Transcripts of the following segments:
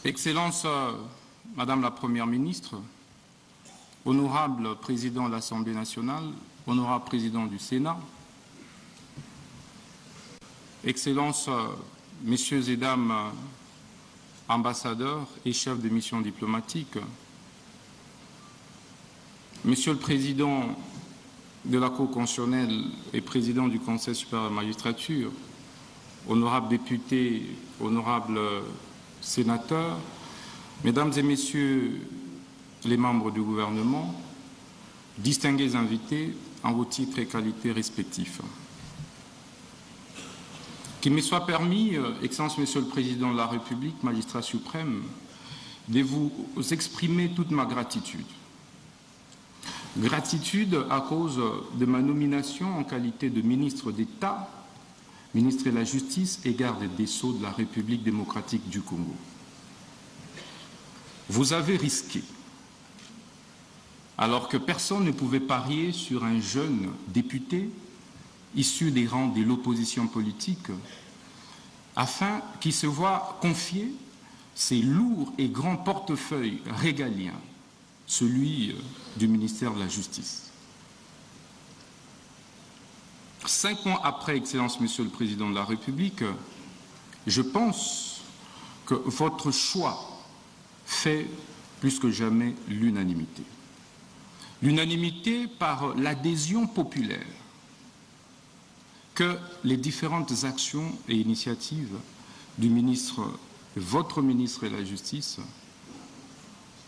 Excellence, Madame la Première ministre, honorable Président de l'Assemblée nationale, honorable Président du Sénat, Excellences, Messieurs et Dames ambassadeurs et chefs de mission diplomatique, Monsieur le Président de la Cour constitutionnelle et Président du Conseil supérieur de la magistrature, honorables députés, honorables sénateurs, Mesdames et Messieurs les membres du gouvernement, distingués invités en vos titres et qualités respectifs. Qu'il me soit permis, Excellence Monsieur le Président de la République, magistrat suprême, de vous exprimer toute ma gratitude. Gratitude à cause de ma nomination en qualité de ministre d'État, ministre de la Justice et garde des Sceaux de la République démocratique du Congo. Vous avez risqué, alors que personne ne pouvait parier sur un jeune député issu des rangs de l'opposition politique, afin qu'il se voie confier ces lourds et grands portefeuilles régaliens, celui du ministère de la Justice. 5 mois après, Excellence Monsieur le Président de la République, je pense que votre choix fait plus que jamais l'unanimité. L'unanimité par l'adhésion populaire que les différentes actions et initiatives du ministre, votre ministre de la Justice,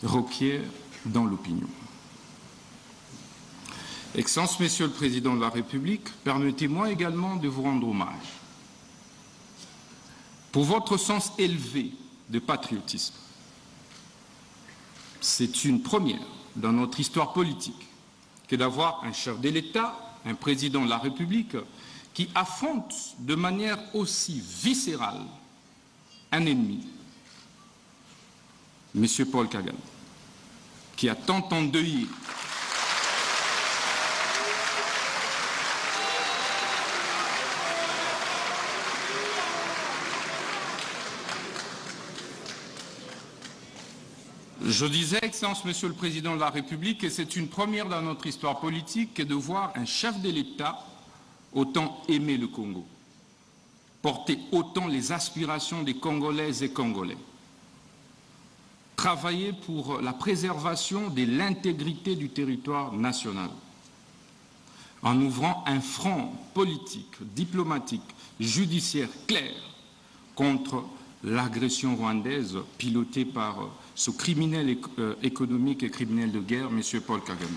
requièrent dans l'opinion. Excellence, Monsieur le Président de la République, permettez-moi également de vous rendre hommage pour votre sens élevé de patriotisme. C'est une première dans notre histoire politique que d'avoir un chef de l'État, un président de la République, qui affronte de manière aussi viscérale un ennemi, M. Paul Kagame, qui a tant endeuillé Je disais, Excellence Monsieur le Président de la République, que c'est une première dans notre histoire politique que de voir un chef de l'État autant aimer le Congo, porter autant les aspirations des Congolaises et Congolais, travailler pour la préservation de l'intégrité du territoire national, en ouvrant un front politique, diplomatique, judiciaire clair contre l'agression rwandaise pilotée par ce criminel économique et criminel de guerre, M. Paul Kagame.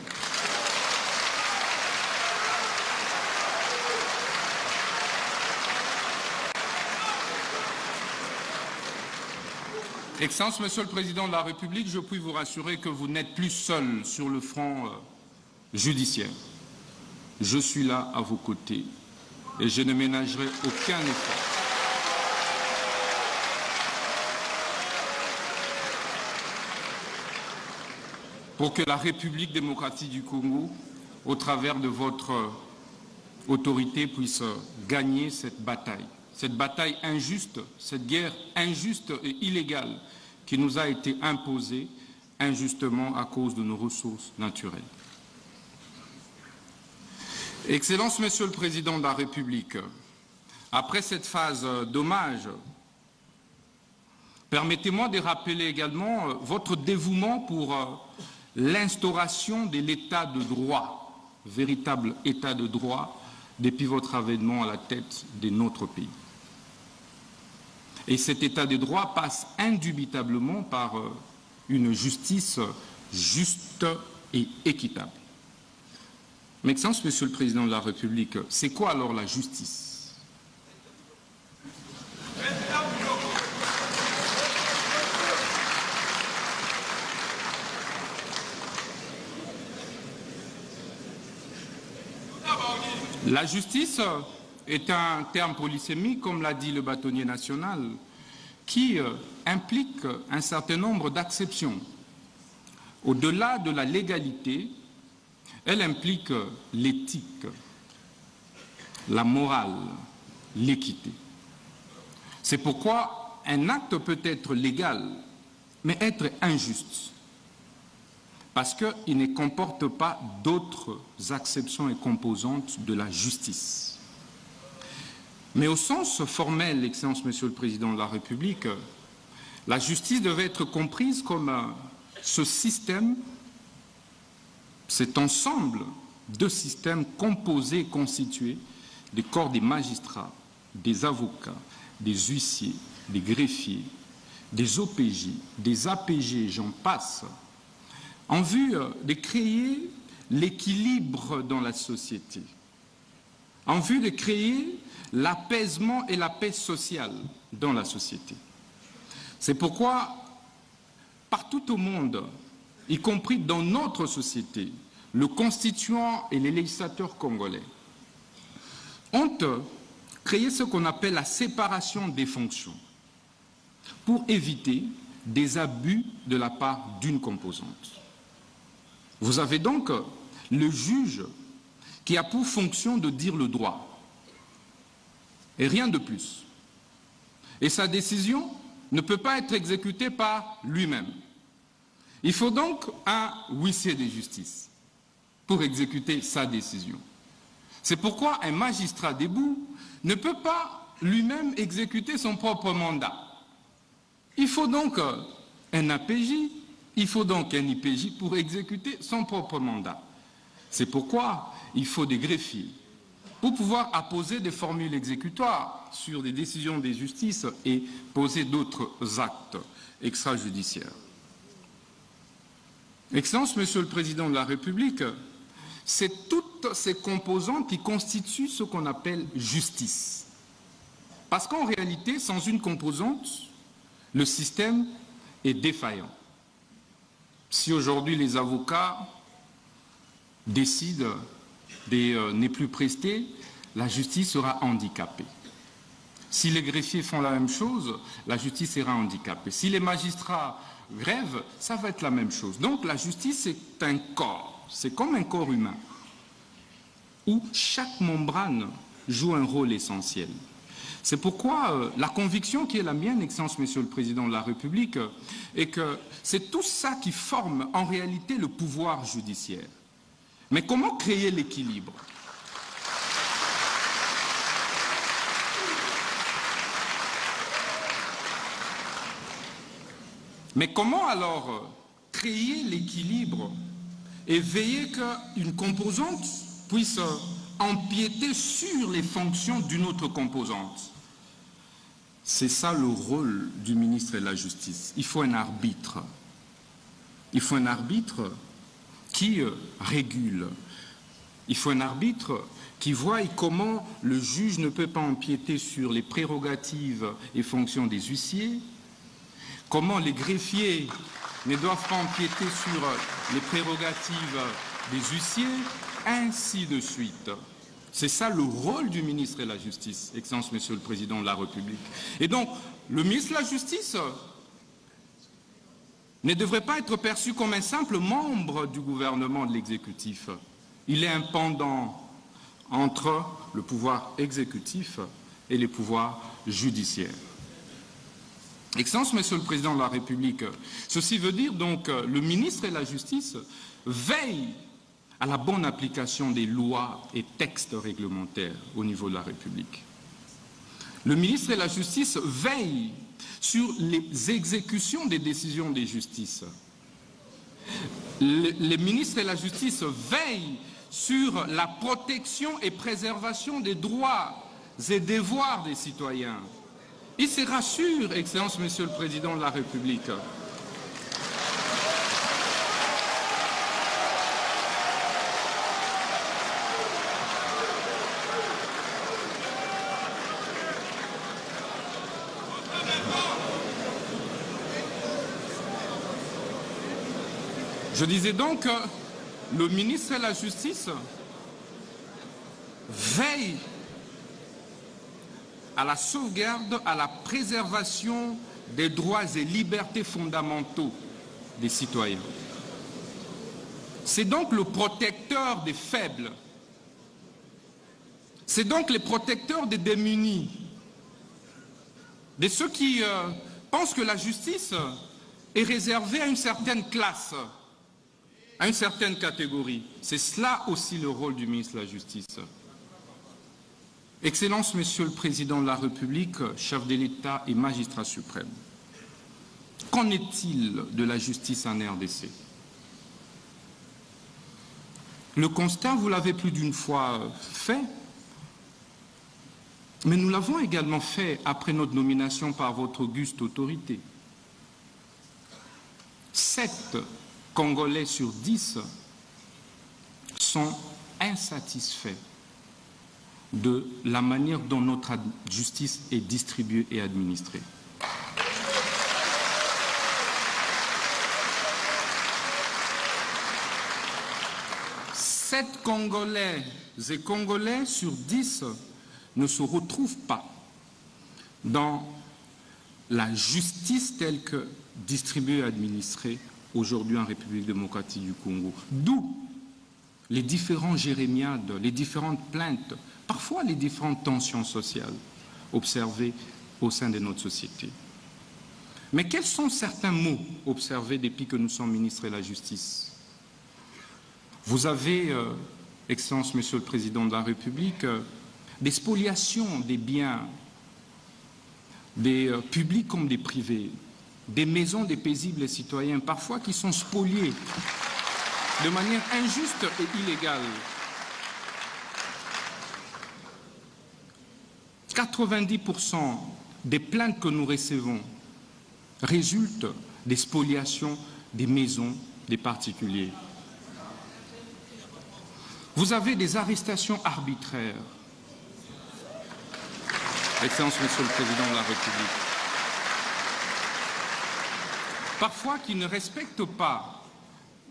Excellence, Monsieur le Président de la République, je puis vous rassurer que vous n'êtes plus seul sur le front judiciaire. Je suis là à vos côtés et je ne ménagerai aucun effort pour que la République démocratique du Congo, au travers de votre autorité, puisse gagner cette bataille injuste, cette guerre injuste et illégale qui nous a été imposée injustement à cause de nos ressources naturelles. Excellence, Monsieur le Président de la République, après cette phase d'hommage, permettez-moi de rappeler également votre dévouement pour l'instauration de l'état de droit, véritable état de droit, depuis votre avènement à la tête de notre pays. Et cet état de droit passe indubitablement par une justice juste et équitable. Mais Excellence, Monsieur le Président de la République, c'est quoi alors la justice ? La justice est un terme polysémique, comme l'a dit le bâtonnier national, qui implique un certain nombre d'acceptions. Au-delà de la légalité, elle implique l'éthique, la morale, l'équité. C'est pourquoi un acte peut être légal mais être injuste, parce qu'il ne comporte pas d'autres acceptions et composantes de la justice. Mais au sens formel, Excellence Monsieur le Président de la République, la justice devait être comprise comme ce système, cet ensemble de systèmes composés et constitués des corps des magistrats, des avocats, des huissiers, des greffiers, des OPJ, des APG, j'en passe, en vue de créer l'équilibre dans la société, en vue de créer l'apaisement et la paix sociale dans la société. C'est pourquoi, partout au monde, y compris dans notre société, le constituant et les législateurs congolais ont créé ce qu'on appelle la séparation des fonctions pour éviter des abus de la part d'une composante. Vous avez donc le juge qui a pour fonction de dire le droit et rien de plus. Et sa décision ne peut pas être exécutée par lui-même. Il faut donc un huissier de justice pour exécuter sa décision. C'est pourquoi un magistrat debout ne peut pas lui-même exécuter son propre mandat. Il faut donc un APJ, il faut donc un IPJ pour exécuter son propre mandat. C'est pourquoi il faut des greffiers pour pouvoir apposer des formules exécutoires sur des décisions des justices et poser d'autres actes extrajudiciaires. Excellence, Monsieur le Président de la République, c'est toutes ces composantes qui constituent ce qu'on appelle justice. Parce qu'en réalité, sans une composante, le système est défaillant. Si aujourd'hui les avocats décident de ne plus prester, la justice sera handicapée. Si les greffiers font la même chose, la justice sera handicapée. Si les magistrats grèvent, ça va être la même chose. Donc la justice est un corps, c'est comme un corps humain, où chaque membrane joue un rôle essentiel. C'est pourquoi la conviction qui est la mienne, Excellence Monsieur le Président de la République, est que c'est tout ça qui forme en réalité le pouvoir judiciaire. Mais comment créer l'équilibre? Mais comment alors créer l'équilibre et veiller qu'une composante puisse empiéter sur les fonctions d'une autre composante? C'est ça le rôle du ministre de la Justice. Il faut un arbitre. Il faut un arbitre qui régule. Il faut un arbitre qui voit comment le juge ne peut pas empiéter sur les prérogatives et fonctions des huissiers, comment les greffiers ne doivent pas empiéter sur les prérogatives des huissiers, ainsi de suite. C'est ça le rôle du ministre de la Justice, Excellence Monsieur le Président de la République. Et donc, le ministre de la Justice ne devrait pas être perçu comme un simple membre du gouvernement de l'exécutif. Il est un pendant entre le pouvoir exécutif et les pouvoirs judiciaires. Excellence Monsieur le Président de la République, ceci veut dire donc que le ministre de la Justice veille à la bonne application des lois et textes réglementaires au niveau de la République. Le ministre de la Justice veille sur les exécutions des décisions des justices. Le ministre de la Justice veille sur la protection et préservation des droits et devoirs des citoyens. Il se rassure, Excellence Monsieur le Président de la République. Je disais donc que le ministre de la Justice veille à la sauvegarde, à la préservation des droits et libertés fondamentaux des citoyens. C'est donc le protecteur des faibles. C'est donc le protecteur des démunis, de ceux qui pensent que la justice est réservé à une certaine classe, à une certaine catégorie. C'est cela aussi le rôle du ministre de la Justice. Excellence, Monsieur le Président de la République, chef de l'État et magistrat suprême, qu'en est-il de la justice en RDC? Le constat, vous l'avez plus d'une fois fait, mais nous l'avons également fait après notre nomination par votre auguste autorité. 7 Congolais sur 10 sont insatisfaits de la manière dont notre justice est distribuée et administrée. Sept Congolais et Congolais sur 10 ne se retrouvent pas dans la justice telle que distribuée et administrée aujourd'hui en République démocratique du Congo. D'où les différents jérémiades, les différentes plaintes, parfois les différentes tensions sociales observées au sein de notre société. Mais quels sont certains mots observés depuis que nous sommes ministres de la Justice? Vous avez, Excellence, Monsieur le Président de la République, des spoliations des biens, des publics comme des privés, des maisons des paisibles citoyens, parfois qui sont spoliées de manière injuste et illégale. 90% des plaintes que nous recevons résultent des spoliations des maisons des particuliers. Vous avez des arrestations arbitraires. Excellence, Monsieur le Président de la République. Parfois qui ne respectent pas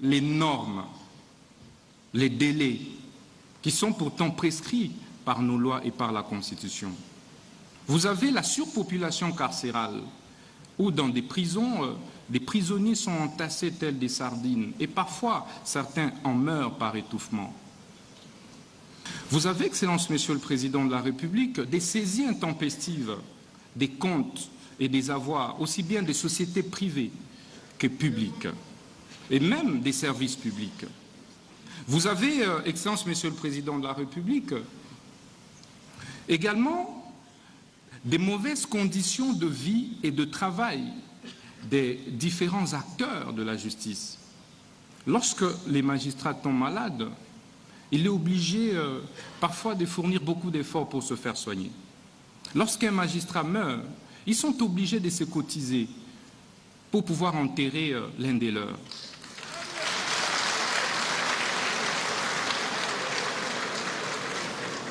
les normes, les délais, qui sont pourtant prescrits par nos lois et par la Constitution. Vous avez la surpopulation carcérale, où dans des prisons, des prisonniers sont entassés tels des sardines, et parfois certains en meurent par étouffement. Vous avez, Excellence, Monsieur le Président de la République, des saisies intempestives des comptes et des avoirs, aussi bien des sociétés privées que publiques, et même des services publics. Vous avez, Excellence, Monsieur le Président de la République, également des mauvaises conditions de vie et de travail des différents acteurs de la justice. Lorsque les magistrats tombent malades, il est obligé parfois de fournir beaucoup d'efforts pour se faire soigner. Lorsqu'un magistrat meurt, ils sont obligés de se cotiser pour pouvoir enterrer l'un des leurs.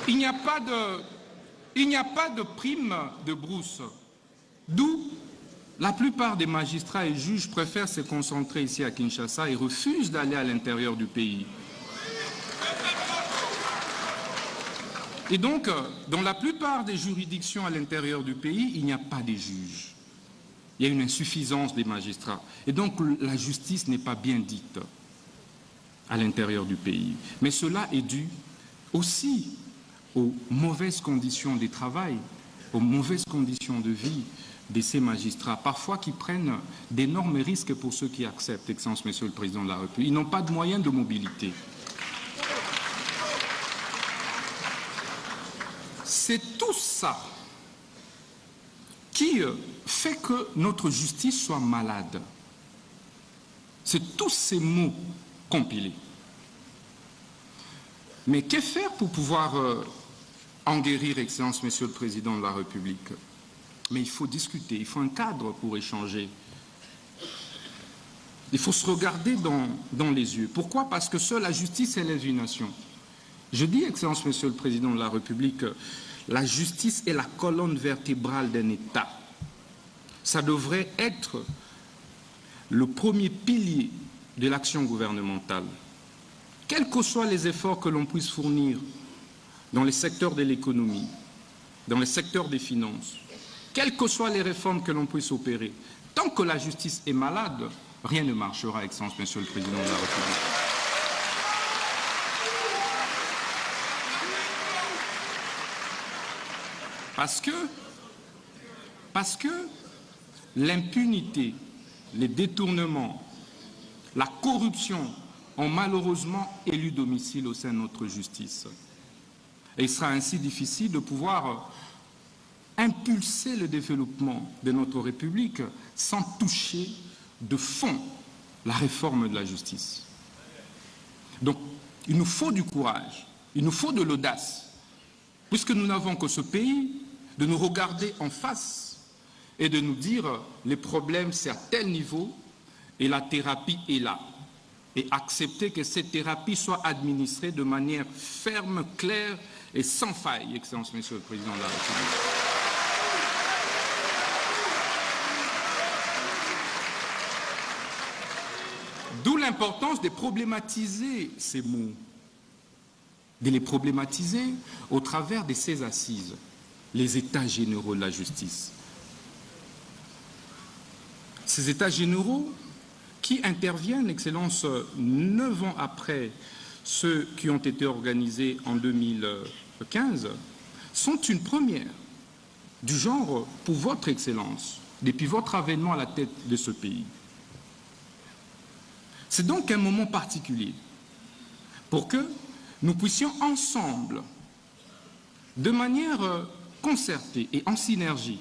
Il n'y a pas de prime de brousse, d'où la plupart des magistrats et juges préfèrent se concentrer ici à Kinshasa et refusent d'aller à l'intérieur du pays. Et donc, dans la plupart des juridictions à l'intérieur du pays, il n'y a pas de juges. Il y a une insuffisance des magistrats. Et donc, la justice n'est pas bien dite à l'intérieur du pays. Mais cela est dû aussi aux mauvaises conditions de travail, aux mauvaises conditions de vie de ces magistrats, parfois qui prennent d'énormes risques pour ceux qui acceptent, Excellence, Monsieur le Président de la République. Ils n'ont pas de moyens de mobilité. C'est tout ça qui fait que notre justice soit malade. C'est tous ces mots compilés. Mais que faire pour pouvoir en guérir, Excellence, Monsieur le Président de la République? Mais il faut discuter, il faut un cadre pour échanger. Il faut se regarder dans les yeux. Pourquoi? Parce que seule la justice élève une nation. Je dis, Excellence, Monsieur le Président de la République, la justice est la colonne vertébrale d'un État. Ça devrait être le premier pilier de l'action gouvernementale. Quels que soient les efforts que l'on puisse fournir dans les secteurs de l'économie, dans les secteurs des finances, quelles que soient les réformes que l'on puisse opérer, tant que la justice est malade, rien ne marchera, Excellence, Monsieur le Président de la République. Parce que l'impunité, les détournements, la corruption ont malheureusement élu domicile au sein de notre justice. Et il sera ainsi difficile de pouvoir impulser le développement de notre République sans toucher de fond la réforme de la justice. Donc, il nous faut du courage, il nous faut de l'audace, puisque nous n'avons que ce pays, de nous regarder en face et de nous dire les problèmes c'est à tel niveau et la thérapie est là. Et accepter que cette thérapie soit administrée de manière ferme, claire et sans faille, Excellence, Monsieur le Président de la République. D'où l'importance de problématiser ces mots, de les problématiser au travers de ces assises, les États généraux de la justice. Ces États généraux qui interviennent, Excellence, 9 ans après ceux qui ont été organisés en 2015, sont une première du genre pour votre Excellence, depuis votre avènement à la tête de ce pays. C'est donc un moment particulier pour que nous puissions ensemble, de manière concertée et en synergie,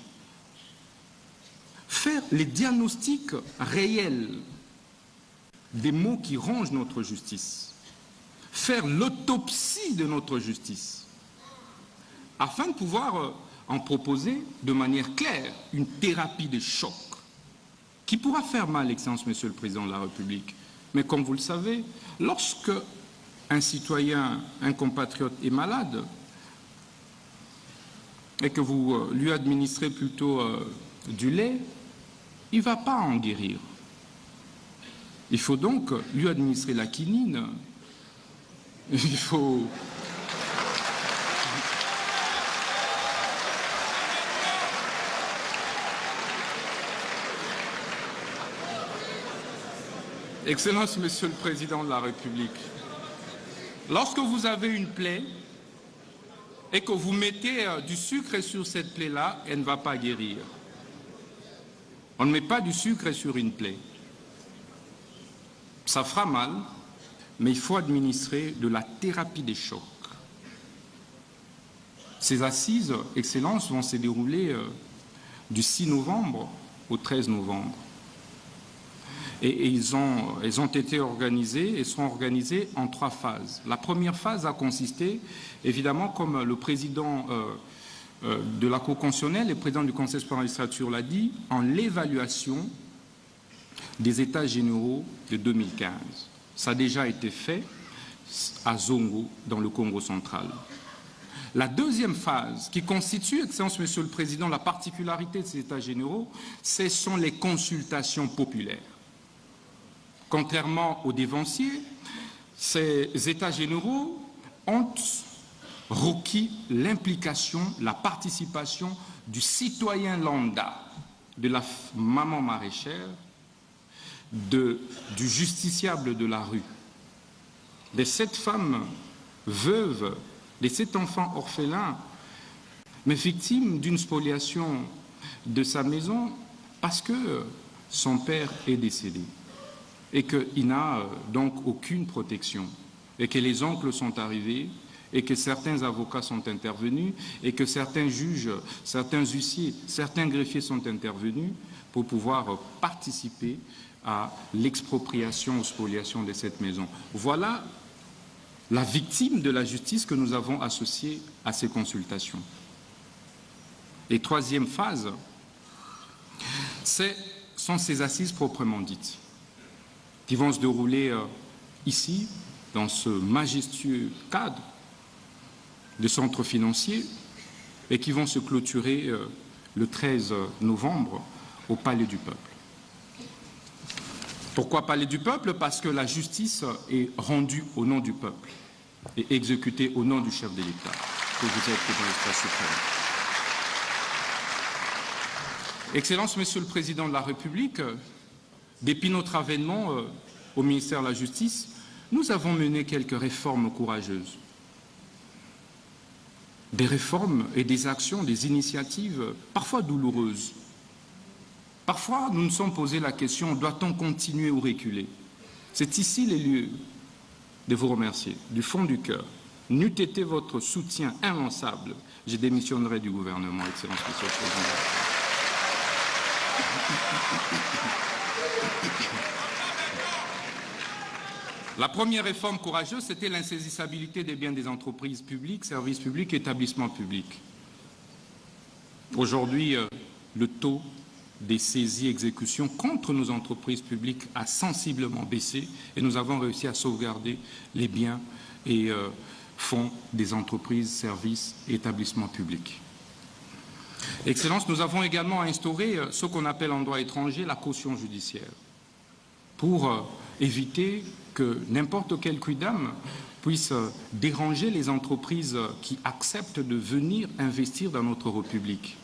faire les diagnostics réels des maux qui rongent notre justice, faire l'autopsie de notre justice, afin de pouvoir en proposer de manière claire une thérapie de choc qui pourra faire mal, Excellence, Monsieur le Président de la République. Mais comme vous le savez, lorsque un citoyen, un compatriote est malade et que vous lui administrez plutôt du lait, il ne va pas en guérir. Il faut donc lui administrer la quinine. Il faut... Excellence, Monsieur le Président de la République, lorsque vous avez une plaie et que vous mettez du sucre sur cette plaie-là, elle ne va pas guérir. On ne met pas du sucre sur une plaie. Ça fera mal, mais il faut administrer de la thérapie des chocs. Ces assises, Excellence, vont se dérouler du 6 novembre au 13 novembre. Et elles ont été organisées et seront organisées en 3 phases. La première phase a consisté, évidemment, comme le président de la Cour constitutionnelle, le président du Conseil supérieur de la magistrature l'a dit, en l'évaluation des États généraux de 2015. Ça a déjà été fait à Zongo, dans le Congo central. La deuxième phase, qui constitue, Excellence, Monsieur le Président, la particularité de ces États généraux, ce sont les consultations populaires. Contrairement aux dévanciers, ces États généraux ont requis l'implication, la participation du citoyen lambda, de la maman maraîchère, du justiciable de la rue, de cette femme veuve, de cet enfant orphelin, mais victime d'une spoliation de sa maison parce que son père est décédé et qu'il n'a donc aucune protection, et que les oncles sont arrivés, et que certains avocats sont intervenus, et que certains juges, certains huissiers, certains greffiers sont intervenus pour pouvoir participer à l'expropriation ou spoliation de cette maison. Voilà la victime de la justice que nous avons associée à ces consultations. Et troisième phase, sont ces assises proprement dites, qui vont se dérouler ici, dans ce majestueux cadre de centre financier, et qui vont se clôturer le 13 novembre au Palais du Peuple. Pourquoi Palais du Peuple? Parce que la justice est rendue au nom du peuple et exécutée au nom du chef de l'État, que vous êtes dans l'espace suprême. Excellence, Monsieur le Président de la République, depuis notre avènement au ministère de la Justice, nous avons mené quelques réformes courageuses. Des réformes et des actions, des initiatives parfois douloureuses. Parfois, nous nous sommes posé la question, doit-on continuer ou reculer? C'est ici les lieux de vous remercier, du fond du cœur. N'eût été votre soutien immanquable, je démissionnerai du gouvernement, Excellence, Monsieur le Président. La première réforme courageuse, c'était l'insaisissabilité des biens des entreprises publiques, services publics, établissements publics. Aujourd'hui, le taux des saisies exécutions contre nos entreprises publiques a sensiblement baissé et nous avons réussi à sauvegarder les biens et fonds des entreprises, services et établissements publics. Excellence, nous avons également instauré ce qu'on appelle en droit étranger la caution judiciaire pour éviter que n'importe quel quidam puisse déranger les entreprises qui acceptent de venir investir dans notre République,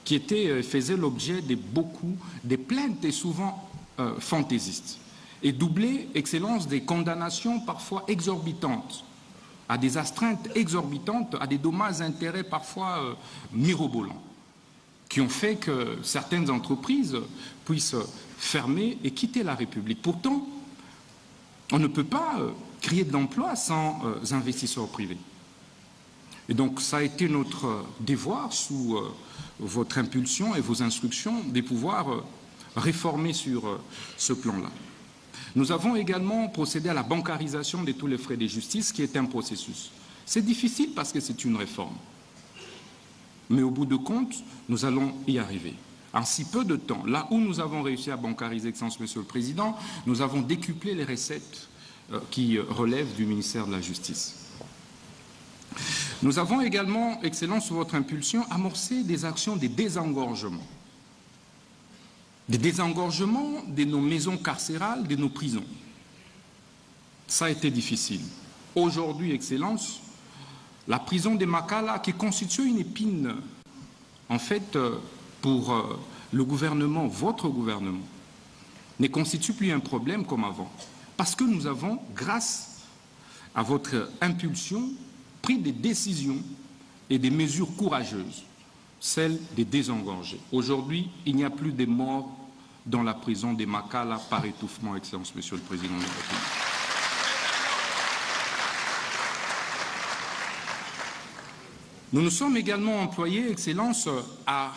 qui faisait l'objet de beaucoup des plaintes et souvent fantaisistes, et doubler, Excellence, des condamnations parfois exorbitantes, à des astreintes exorbitantes, à des dommages-intérêts parfois mirobolants, qui ont fait que certaines entreprises puissent fermer et quitter la République. Pourtant, on ne peut pas créer de l'emploi sans investisseurs privés. Et donc, ça a été notre devoir, sous votre impulsion et vos instructions, de pouvoir réformer sur ce plan-là. Nous avons également procédé à la bancarisation de tous les frais de justice, qui est un processus. C'est difficile parce que c'est une réforme. Mais au bout de compte, nous allons y arriver. En si peu de temps, là où nous avons réussi à bancariser, Excellence, Monsieur le Président, nous avons décuplé les recettes qui relèvent du ministère de la Justice. Nous avons également, Excellence, sous votre impulsion, amorcé des actions de désengorgement. Des désengorgements de nos maisons carcérales, de nos prisons. Ça a été difficile. Aujourd'hui, Excellence, la prison de Makala, qui constitue une épine, en fait, pour le gouvernement, votre gouvernement, ne constitue plus un problème comme avant. Parce que nous avons, grâce à votre impulsion, pris des décisions et des mesures courageuses, celles de désengorger. Aujourd'hui, il n'y a plus de morts dans la prison de Makala par étouffement, Excellence, Monsieur le Président de la République. Nous nous sommes également employés, Excellence, à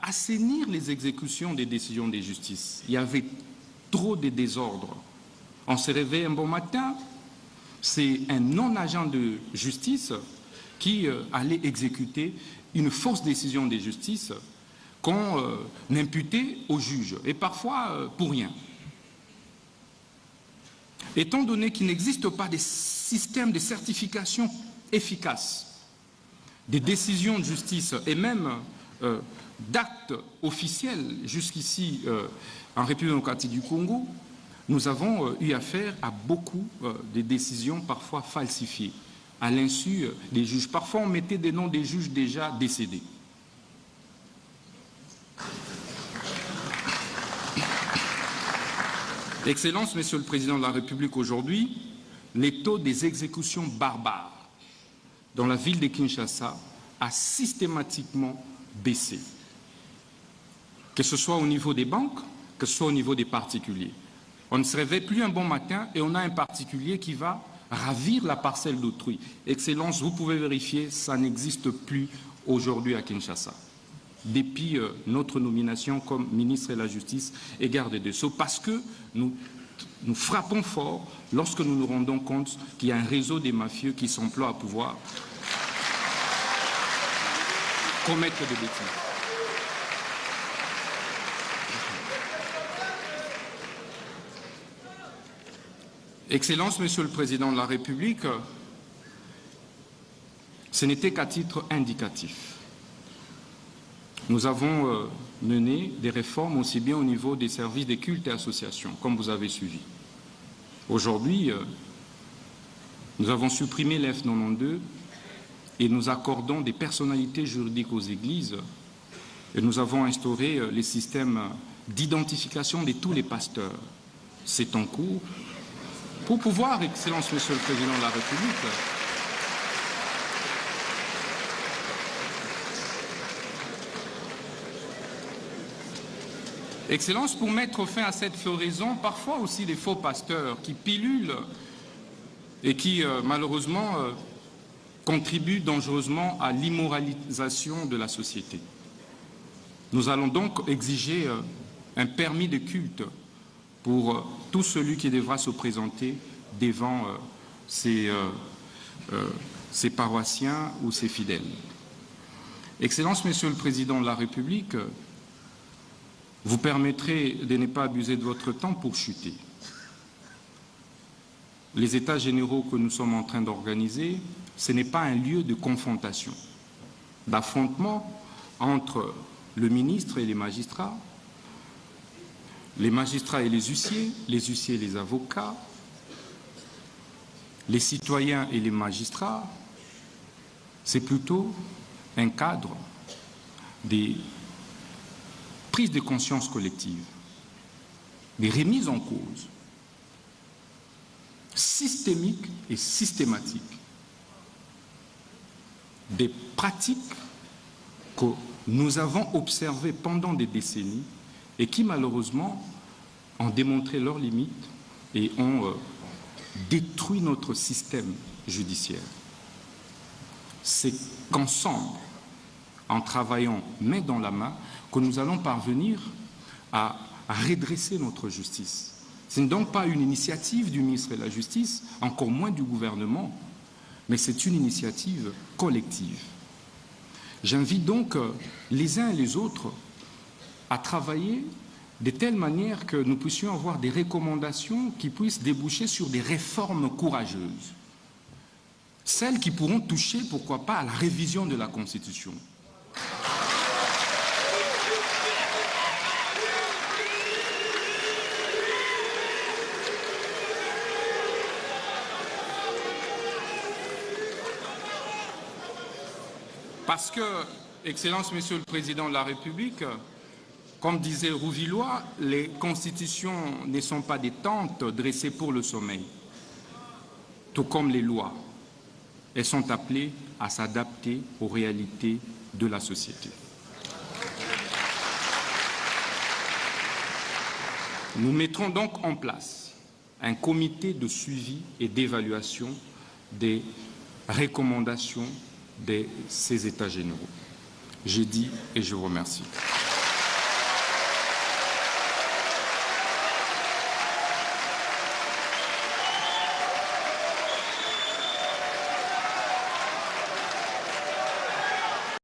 assainir les exécutions des décisions de justice. Il y avait trop de désordre. On se réveille un bon matin, c'est un non-agent de justice qui allait exécuter une fausse décision de justice qu'on imputait au juge, et parfois pour rien. Étant donné qu'il n'existe pas de système de certification efficace des décisions de justice et même d'actes officiels jusqu'ici en République démocratique du Congo, nous avons eu affaire à beaucoup de décisions parfois falsifiées, à l'insu des juges. Parfois, on mettait des noms des juges déjà décédés. Excellence, Monsieur le Président de la République, aujourd'hui, les taux des exécutions barbares dans la ville de Kinshasa a systématiquement baissé, que ce soit au niveau des banques, que ce soit au niveau des particuliers. On ne se réveille plus un bon matin et on a un particulier qui va ravir la parcelle d'autrui. Excellence, vous pouvez vérifier, ça n'existe plus aujourd'hui à Kinshasa, depuis notre nomination comme ministre de la Justice et garde des Sceaux, parce que nous frappons fort lorsque nous nous rendons compte qu'il y a un réseau des mafieux qui s'emploie à pouvoir commettre des bêtises. Excellence, Monsieur le Président de la République, ce n'était qu'à titre indicatif. Nous avons mené des réformes aussi bien au niveau des services des cultes et associations, comme vous avez suivi. Aujourd'hui, nous avons supprimé l'F92 et nous accordons des personnalités juridiques aux églises et nous avons instauré les systèmes d'identification de tous les pasteurs. C'est en cours pour pouvoir, Excellence, Monsieur le Président de la République, Excellences, pour mettre fin à cette floraison, parfois aussi des faux pasteurs qui pilulent et qui, malheureusement, contribuent dangereusement à l'immoralisation de la société. Nous allons donc exiger un permis de culte pour tout celui qui devra se présenter devant ses paroissiens ou ses fidèles. Excellences, Monsieur le Président de la République, vous permettrez de ne pas abuser de votre temps pour chuter. Les États généraux que nous sommes en train d'organiser, ce n'est pas un lieu de confrontation, d'affrontement entre le ministre et les magistrats et les huissiers et les avocats, les citoyens et les magistrats. C'est plutôt un cadre des prises de conscience collectives, des remises en cause systémiques et systématiques des pratiques que nous avons observées pendant des décennies et qui malheureusement ont démontré leurs limites et ont détruit notre système judiciaire. C'est qu'ensemble, en travaillant main dans la main, que nous allons parvenir à redresser notre justice. Ce n'est donc pas une initiative du ministre de la Justice, encore moins du gouvernement, mais c'est une initiative collective. J'invite donc les uns et les autres à travailler de telle manière que nous puissions avoir des recommandations qui puissent déboucher sur des réformes courageuses. Celles qui pourront toucher, pourquoi pas, à la révision de la Constitution. Parce que, Excellence, Monsieur le Président de la République, comme disait Rouvillois, les constitutions ne sont pas des tentes dressées pour le sommeil, tout comme les lois. Elles sont appelées à s'adapter aux réalités de la société. Nous mettrons donc en place un comité de suivi et d'évaluation des recommandations de ces États généraux. J'ai dit et je vous remercie.